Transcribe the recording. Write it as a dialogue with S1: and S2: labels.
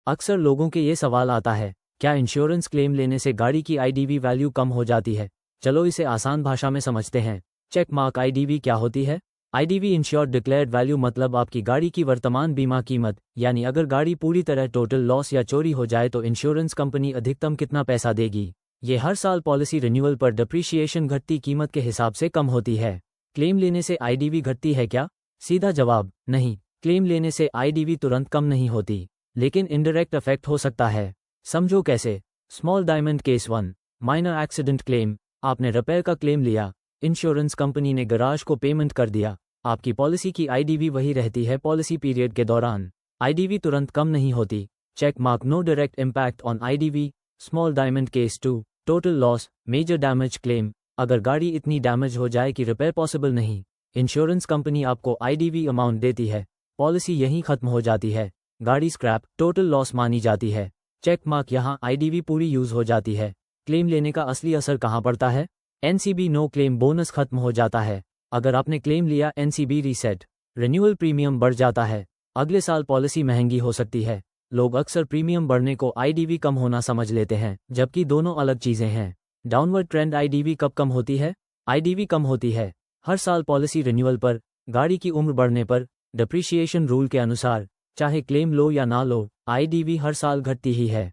S1: अक्सर लोगों के ये सवाल आता है, क्या इंश्योरेंस क्लेम लेने से गाड़ी की आईडीवी वैल्यू कम हो जाती है? चलो इसे आसान भाषा में समझते हैं। चेक मार्क आईडीवी क्या होती है? आईडीवी इंश्योर्ड डिक्लेयर्ड वैल्यू मतलब आपकी गाड़ी की वर्तमान बीमा कीमत, यानी अगर गाड़ी पूरी तरह टोटल लॉस या चोरी हो जाए तो इंश्योरेंस कंपनी अधिकतम कितना पैसा देगी। ये हर साल पॉलिसी रिन्यूअल पर डिप्रिशिएशन घटती कीमत के हिसाब से कम होती है। क्लेम लेने से आईडीवी घटती है क्या? सीधा जवाब, नहीं। क्लेम लेने से आईडीवी तुरंत कम नहीं होती, लेकिन इनडायरेक्ट इफेक्ट हो सकता है। समझो कैसे। Small diamond case 1, minor accident claim. आपने रिपेयर का क्लेम लिया, इंश्योरेंस कंपनी ने गैराज को पेमेंट कर दिया, आपकी पॉलिसी की आईडीवी वही रहती है पॉलिसी पीरियड के दौरान। आईडीवी तुरंत कम नहीं होती। Check mark no direct impact on IDV. Small diamond case 2, total loss major damage claim. अगर गाड़ी इतनी डैमेज हो जाए कि रिपेयर पॉसिबल नहीं, इंश्योरेंस कंपनी आपको आईडीवी अमाउंट देती है, पॉलिसी यहीं खत्म हो जाती है, गाड़ी स्क्रैप टोटल लॉस मानी जाती है। चेक मार्क यहाँ आईडीवी पूरी यूज हो जाती है। क्लेम लेने का असली असर कहाँ पड़ता है? एनसीबी नो क्लेम बोनस खत्म हो जाता है। अगर आपने क्लेम लिया, एनसीबी रीसेट, रिन्यूअल प्रीमियम बढ़ जाता है, अगले साल पॉलिसी महंगी हो सकती है। लोग अक्सर प्रीमियम बढ़ने को आईडीवी कम होना समझ लेते हैं, जबकि दोनों अलग चीजें हैं। डाउनवर्ड ट्रेंड आईडीवी कब कम होती है? आईडीवी कम होती है हर साल पॉलिसी रिन्यूअल पर, गाड़ी की उम्र बढ़ने पर, डिप्रिशिएशन रूल के अनुसार। चाहे क्लेम लो या ना लो, आईडीवी हर साल घटती ही है।